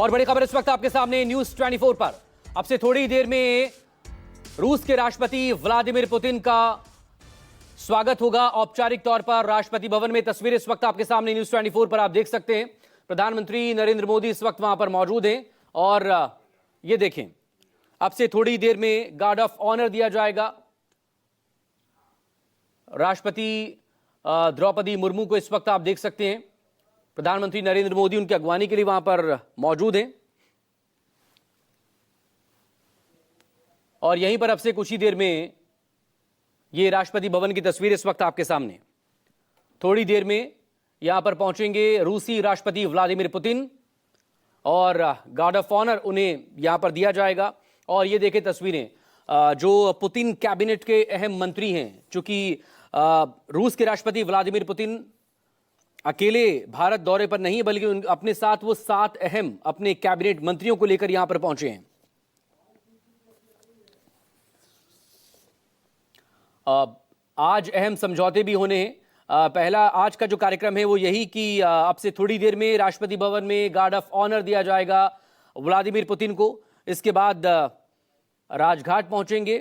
और बड़ी खबर इस वक्त आपके सामने न्यूज 24 पर। अब से थोड़ी देर में रूस के राष्ट्रपति व्लादिमीर पुतिन का स्वागत होगा औपचारिक तौर पर राष्ट्रपति भवन में। तस्वीर इस वक्त आपके सामने न्यूज 24 पर आप देख सकते हैं। प्रधानमंत्री नरेंद्र मोदी इस वक्त वहां पर मौजूद हैं और ये देखें, अब से थोड़ी देर में गार्ड ऑफ ऑनर दिया जाएगा। राष्ट्रपति द्रौपदी मुर्मू को इस वक्त आप देख सकते हैं। प्रधानमंत्री नरेंद्र मोदी उनकी अगवानी के लिए वहां पर मौजूद हैं और यहीं पर अब से कुछ ही देर में ये राष्ट्रपति भवन की तस्वीर इस वक्त आपके सामने। थोड़ी देर में यहां पर पहुंचेंगे रूसी राष्ट्रपति व्लादिमीर पुतिन और गार्ड ऑफ ऑनर उन्हें यहां पर दिया जाएगा। और ये देखें तस्वीरें, जो पुतिन कैबिनेट के अहम मंत्री हैं, चूंकि रूस के राष्ट्रपति व्लादिमीर पुतिन अकेले भारत दौरे पर नहीं बल्कि अपने साथ वो 7 अहम अपने कैबिनेट मंत्रियों को लेकर यहां पर पहुंचे हैं। आज अहम समझौते भी होने हैं। पहला आज का जो कार्यक्रम है वो यही कि अब से थोड़ी देर में राष्ट्रपति भवन में गार्ड ऑफ ऑनर दिया जाएगा व्लादिमीर पुतिन को। इसके बाद राजघाट पहुंचेंगे,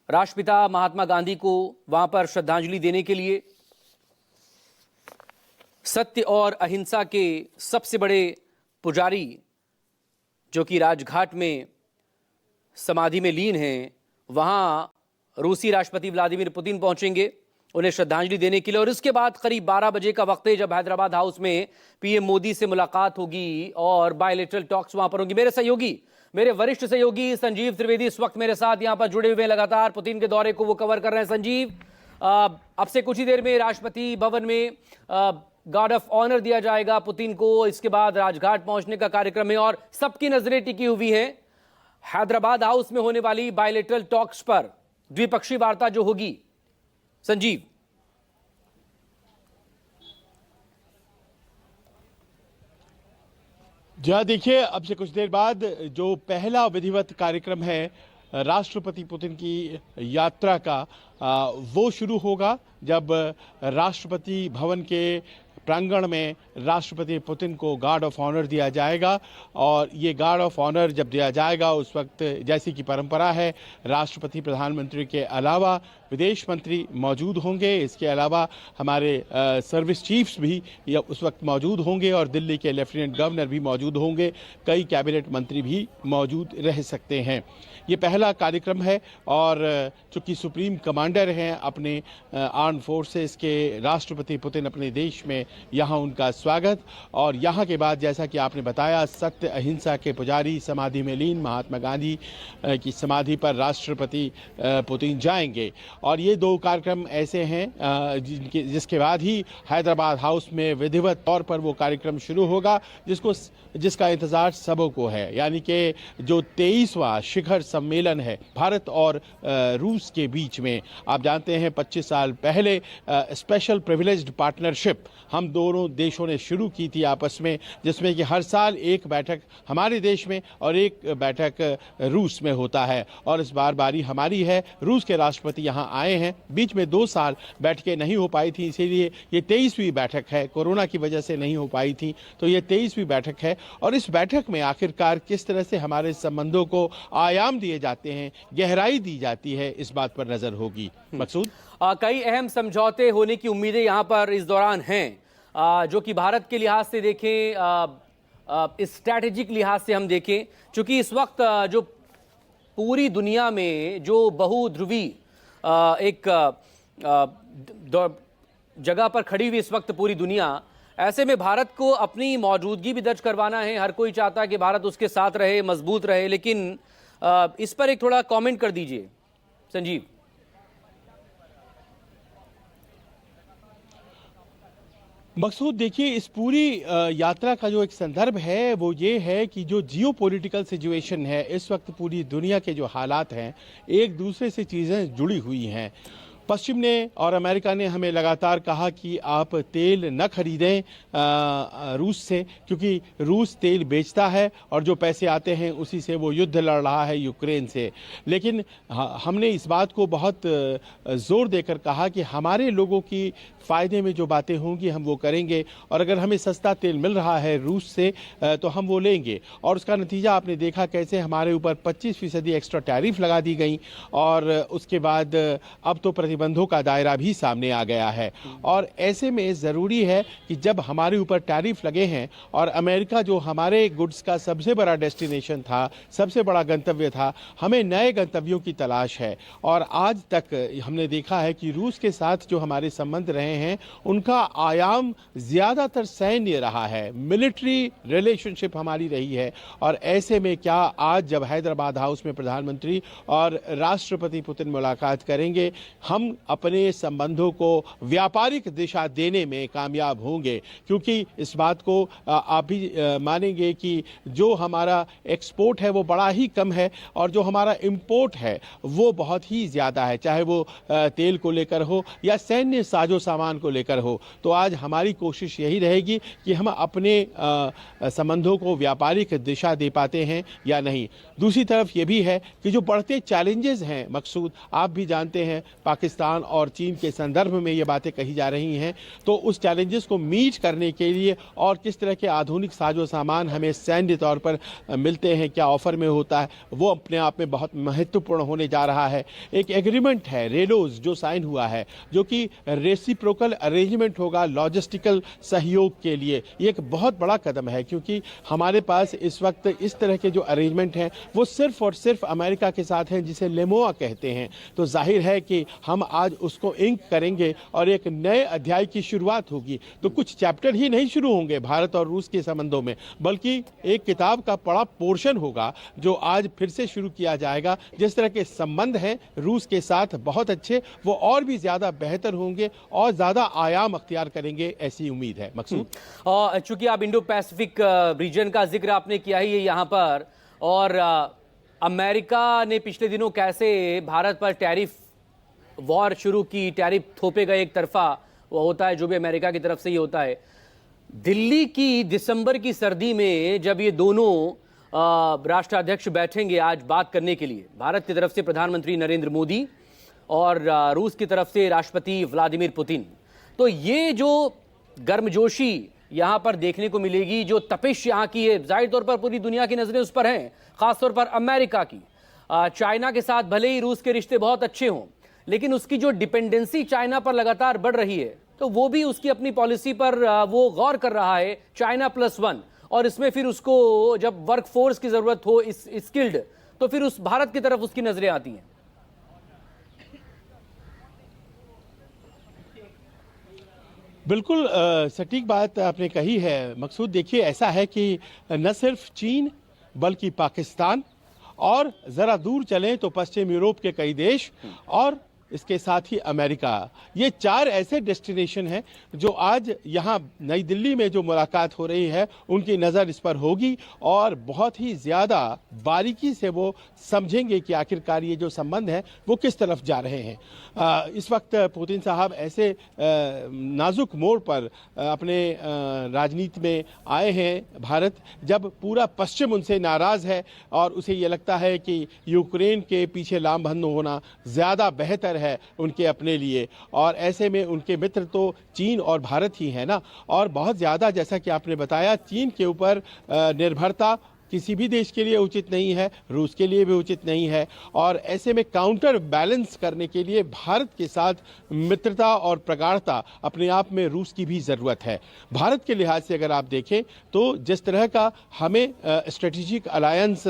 राष्ट्रपिता महात्मा गांधी को वहां पर श्रद्धांजलि देने के लिए। सत्य और अहिंसा के सबसे बड़े पुजारी जो कि राजघाट में समाधि में लीन हैं, वहां रूसी राष्ट्रपति व्लादिमीर पुतिन पहुंचेंगे उन्हें श्रद्धांजलि देने के लिए। और इसके बाद करीब 12 बजे का वक्त है जब हैदराबाद हाउस में पीएम मोदी से मुलाकात होगी और बायलैटरल टॉक्स वहां पर होंगी। मेरे सहयोगी, मेरे वरिष्ठ सहयोगी संजीव त्रिवेदी इस वक्त मेरे साथ यहां पर जुड़े हुए, लगातार पुतिन के दौरे को वो कवर कर रहे हैं। संजीव, अब से कुछ ही देर में राष्ट्रपति भवन में गार्ड ऑफ ऑनर दिया जाएगा पुतिन को। इसके बाद राजघाट पहुंचने का कार्यक्रम है और सबकी नजरें टिकी हुई है हैदराबाद हाउस में होने वाली बायलैटरल टॉक्स पर, द्विपक्षीय वार्ता जो होगी। संजीव, जी देखिए, अब से कुछ देर बाद जो पहला विधिवत कार्यक्रम है राष्ट्रपति पुतिन की यात्रा का, वो शुरू होगा जब राष्ट्रपति भवन के प्रांगण में राष्ट्रपति पुतिन को गार्ड ऑफ ऑनर दिया जाएगा। और ये गार्ड ऑफ ऑनर जब दिया जाएगा उस वक्त, जैसी कि परंपरा है, राष्ट्रपति प्रधानमंत्री के अलावा विदेश मंत्री मौजूद होंगे। इसके अलावा हमारे सर्विस चीफ्स भी उस वक्त मौजूद होंगे और दिल्ली के लेफ्टिनेंट गवर्नर भी मौजूद होंगे। कई कैबिनेट मंत्री भी मौजूद रह सकते हैं। ये पहला कार्यक्रम है और चूंकि सुप्रीम कमांडर हैं अपने आर्म फोर्सेस के, राष्ट्रपति पुतिन अपने देश में, यहाँ उनका स्वागत। और यहाँ के बाद जैसा कि आपने बताया, सत्य अहिंसा के पुजारी समाधि में लीन महात्मा गांधी की समाधि पर राष्ट्रपति पुतिन जाएंगे। और ये 2 कार्यक्रम ऐसे हैं जिसके बाद ही हैदराबाद हाउस में विधिवत तौर पर वो कार्यक्रम शुरू होगा जिसका इंतजार सबों को है। यानी कि जो 23वां शिखर सम्मेलन है भारत और रूस के बीच में, आप जानते हैं 25 साल पहले स्पेशल प्रिविलेज्ड पार्टनरशिप हम दोनों देशों ने शुरू की थी आपस में, जिसमें कि हर साल एक बैठक हमारे देश में और एक बैठक रूस में होता है। और इस बार बारी हमारी है। रूस के राष्ट्रपति यहाँ आए हैं, बीच में 2 साल बैठकें नहीं हो पाई थी, इसीलिए ये 23वीं बैठक है। कोरोना की वजह से नहीं हो पाई थी, तो ये 23वीं बैठक है। और इस बैठक में आखिरकार किस तरह से हमारे संबंधों को आयाम दिए जाते हैं, गहराई दी जाती है, इस बात पर नजर होगी। मकसूद, कई अहम समझौते होने की उम्मीदें यहां पर इस दौरान हैं, जो कि भारत के लिहाज से देखें, स्ट्रैटेजिक लिहाज से हम देखें, क्योंकि इस वक्त जो पूरी दुनिया में जो बहुध्रुवी एक जगह पर खड़ी हुई इस वक्त पूरी दुनिया, ऐसे में भारत को अपनी मौजूदगी भी दर्ज करवाना है। हर कोई चाहता है कि भारत उसके साथ रहे, मजबूत रहे। लेकिन इस पर एक थोड़ा कमेंट कर दीजिए संजीव। मकसूद, देखिए, इस पूरी यात्रा का जो एक संदर्भ है वो ये है कि जो जियोपॉलिटिकल सिचुएशन है इस वक्त, पूरी दुनिया के जो हालात हैं, एक दूसरे से चीज़ें जुड़ी हुई हैं। पश्चिम ने और अमेरिका ने हमें लगातार कहा कि आप तेल न खरीदें रूस से, क्योंकि रूस तेल बेचता है और जो पैसे आते हैं उसी से वो युद्ध लड़ रहा है यूक्रेन से। लेकिन हमने इस बात को बहुत जोर देकर कहा कि हमारे लोगों की फ़ायदे में जो बातें होंगी हम वो करेंगे, और अगर हमें सस्ता तेल मिल रहा है रूस से तो हम वो लेंगे। और उसका नतीजा आपने देखा कैसे हमारे ऊपर 25% एक्स्ट्रा टैरिफ लगा दी गई, और उसके बाद अब तो प्रतिबंधों का दायरा भी सामने आ गया है। और ऐसे में ज़रूरी है कि जब हमारे ऊपर टैरिफ लगे हैं और अमेरिका जो हमारे गुड्स का सबसे बड़ा डेस्टिनेशन था, सबसे बड़ा गंतव्य था, हमें नए गंतव्यों की तलाश है। और आज तक हमने देखा है कि रूस के साथ जो हमारे संबंध रहे हैं उनका आयाम ज़्यादातर सैन्य रहा है, मिलिट्री रिलेशनशिप हमारी रही है। और ऐसे में क्या आज जब हैदराबाद हाउस में प्रधानमंत्री और राष्ट्रपति पुतिन मुलाकात करेंगे, हम अपने संबंधों को व्यापारिक दिशा देने में कामयाब होंगे। क्योंकि इस बात को आप भी मानेंगे कि जो हमारा एक्सपोर्ट है वो बड़ा ही कम है और जो हमारा इंपोर्ट है वो बहुत ही ज़्यादा है, चाहे वो तेल को लेकर हो या सैन्य साजो सामान को लेकर हो। तो आज हमारी कोशिश यही रहेगी कि हम अपने संबंधों को व्यापारिक दिशा दे पाते हैं या नहीं। दूसरी तरफ ये भी है कि जो बढ़ते चैलेंजेस हैं मकसूद, आप भी जानते हैं पाकिस्तान और चीन के संदर्भ में ये बातें कही जा रही हैं, तो उस चैलेंजेस को मीट करने के लिए और किस तरह के आधुनिक साजो सामान हमें सैन्य तौर पर मिलते हैं, क्या ऑफर में होता है, वो अपने आप में बहुत महत्वपूर्ण होने जा रहा है। एक एग्रीमेंट है रेलोज जो साइन हुआ है, जो कि रेसिप्रोकल अरेंजमेंट होगा लॉजिस्टिकल सहयोग के लिए। ये एक बहुत बड़ा कदम है, क्योंकि हमारे पास इस वक्त इस तरह के जो अरेंजमेंट हैं वो सिर्फ और सिर्फ अमेरिका के साथ हैं, जिसे लेमोआ कहते हैं। तो जाहिर है कि हम आज उसको इंक करेंगे और एक नए अध्याय की शुरुआत होगी। तो कुछ चैप्टर ही नहीं शुरू होंगे भारत और रूस के संबंधों में, बल्कि एक किताब का बड़ा पोर्शन होगा जो आज फिर से शुरू किया जाएगा। जिस तरह के संबंध हैं रूस के साथ बहुत अच्छे, वो और भी ज्यादा बेहतर होंगे और ज्यादा आयाम अख्तियार करेंगे, ऐसी उम्मीद है। मकसूद, और चूंकि आप इंडो पैसिफिक रीजन का जिक्र आपने किया ही है यहाँ पर, और अमेरिका ने पिछले दिनों कैसे भारत पर टैरिफ वॉर शुरू की, टैरिफ थोपे गए एक तरफा, वो होता है जो भी अमेरिका की तरफ से ही होता है। दिल्ली की दिसंबर की सर्दी में जब ये दोनों राष्ट्राध्यक्ष बैठेंगे आज बात करने के लिए, भारत की तरफ से प्रधानमंत्री नरेंद्र मोदी और रूस की तरफ से राष्ट्रपति व्लादिमीर पुतिन, तो ये जो गर्मजोशी यहाँ पर देखने को मिलेगी, जो तपिश यहाँ की है, जाहिर तौर पर पूरी दुनिया की नजरें उस पर हैं, खासतौर पर अमेरिका की। चाइना के साथ भले ही रूस के रिश्ते बहुत अच्छे हों, लेकिन उसकी जो डिपेंडेंसी चाइना पर लगातार बढ़ रही है, तो वो भी उसकी अपनी पॉलिसी पर वो गौर कर रहा है, चाइना +1। और इसमें फिर उसको जब वर्क फोर्स की जरूरत हो स्किल्ड, तो फिर उस भारत की तरफ उसकी नजरें आती हैं। बिल्कुल सटीक बात आपने कही है मकसूद। देखिए, ऐसा है कि न सिर्फ चीन बल्कि पाकिस्तान, और ज़रा दूर चलें तो पश्चिम यूरोप के कई देश, और इसके साथ ही अमेरिका, ये 4 ऐसे डेस्टिनेशन हैं जो आज यहाँ नई दिल्ली में जो मुलाकात हो रही है उनकी नज़र इस पर होगी, और बहुत ही ज़्यादा बारीकी से वो समझेंगे कि आखिरकार ये जो संबंध हैं वो किस तरफ जा रहे हैं। इस वक्त पुतिन साहब ऐसे नाजुक मोड़ पर अपने राजनीति में आए हैं भारत, जब पूरा पश्चिम उनसे नाराज़ है और उसे ये लगता है कि यूक्रेन के पीछे लामबंद होना ज़्यादा बेहतर है उनके अपने लिए। और ऐसे में उनके मित्र तो चीन और भारत ही है ना, और बहुत ज़्यादा, जैसा कि आपने बताया, चीन के ऊपर निर्भरता किसी भी देश के लिए उचित नहीं है, रूस के लिए भी उचित नहीं है। और ऐसे में काउंटर बैलेंस करने के लिए भारत के साथ मित्रता और प्रगाढ़ता अपने आप में रूस की भी ज़रूरत है। भारत के लिहाज से अगर आप देखें तो जिस तरह का हमें स्ट्रेटेजिक अलायंस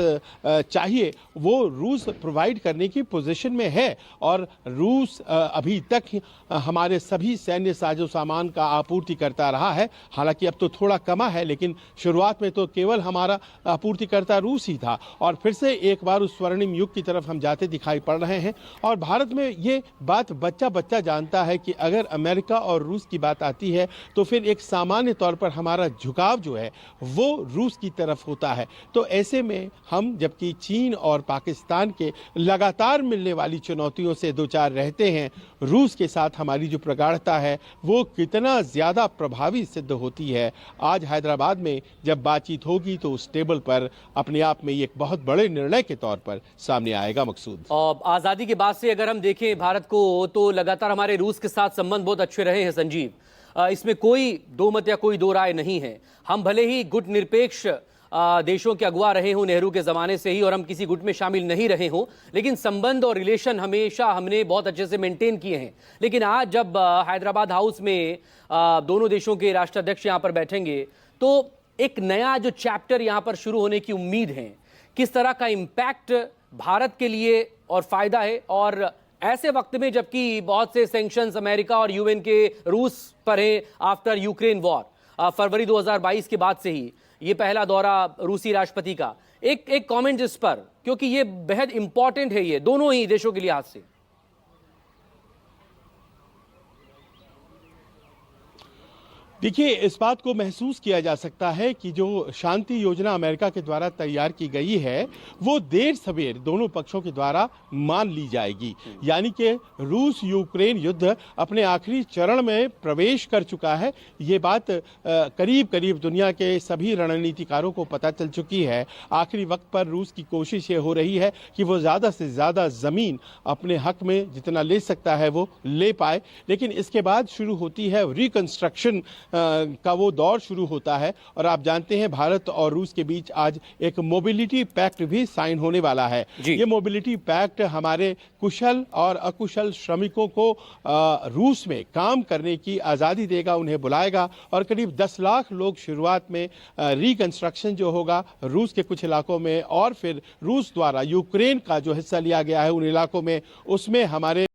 चाहिए वो रूस प्रोवाइड करने की पोजीशन में है, और रूस अभी तक हमारे सभी सैन्य साजो सामान का आपूर्ति करता रहा है। हालांकि अब तो थोड़ा कमा है, लेकिन शुरुआत में तो केवल हमारा आपूर्तिकर्ता रूस ही था और फिर से एक बार उस स्वर्णिम युग की तरफ हम जाते दिखाई पड़ रहे हैं। और भारत में ये बात बच्चा बच्चा जानता है कि अगर अमेरिका और रूस की बात आती है तो फिर एक सामान्य तौर पर हमारा झुकाव जो है वो रूस की तरफ होता है। तो ऐसे में हम जबकि चीन और पाकिस्तान के लगातार मिलने वाली चुनौतियों से दो चार रहते हैं, रूस के साथ हमारी जो प्रगाढ़ता है वो कितना ज्यादा प्रभावी सिद्ध होती है, आज हैदराबाद में जब बातचीत होगी तो उस टेबल पर अपने आप में एक बहुत बड़े निर्णय के तौर पर सामने आएगा। मकसूद, और आजादी के बाद से अगर हम देखें भारत को तो लगातार हमारे रूस के साथ संबंध बहुत अच्छे रहे हैं संजीव। इसमें कोई दो मत या कोई दो राय नहीं है। हम भले ही गुट निरपेक्ष देशों के अगुवा रहे हों नेहरू के जमाने से ही और हम किसी गुट में शामिल नहीं रहे हों, लेकिन संबंध और रिलेशन हमेशा हमने बहुत अच्छे से मेंटेन किए हैं। लेकिन आज जब हैदराबाद हाउस में दोनों देशों के राष्ट्राध्यक्ष यहां पर बैठेंगे तो एक नया जो चैप्टर यहां पर शुरू होने की उम्मीद है। किस तरह का इंपैक्ट भारत के लिए और फायदा है, और ऐसे वक्त में जबकि बहुत से सैंक्शंस अमेरिका और यूएन के रूस पर है आफ्टर यूक्रेन वॉर, फरवरी 2022 के बाद से ही ये पहला दौरा रूसी राष्ट्रपति का। एक कमेंट इस पर, क्योंकि ये बेहद इंपॉर्टेंट है ये दोनों ही देशों के लिहाज से। देखिए, इस बात को महसूस किया जा सकता है कि जो शांति योजना अमेरिका के द्वारा तैयार की गई है वो देर सवेर दोनों पक्षों के द्वारा मान ली जाएगी। यानी कि रूस यूक्रेन युद्ध अपने आखिरी चरण में प्रवेश कर चुका है। ये बात करीब करीब दुनिया के सभी रणनीतिकारों को पता चल चुकी है। आखिरी वक्त पर रूस की कोशिश ये हो रही है कि वो ज़्यादा से ज़्यादा ज़मीन अपने हक में जितना ले सकता है वो ले पाए। लेकिन इसके बाद शुरू होती है रिकंस्ट्रक्शन का वो दौर शुरू होता है। और आप जानते हैं भारत और रूस के बीच आज एक मोबिलिटी पैक्ट भी साइन होने वाला है। ये मोबिलिटी पैक्ट हमारे कुशल और अकुशल श्रमिकों को रूस में काम करने की आज़ादी देगा, उन्हें बुलाएगा और करीब 10 लाख लोग शुरुआत में रिकंस्ट्रक्शन जो होगा रूस के कुछ इलाकों में और फिर रूस द्वारा यूक्रेन का जो हिस्सा लिया गया है उन इलाकों में, उसमें हमारे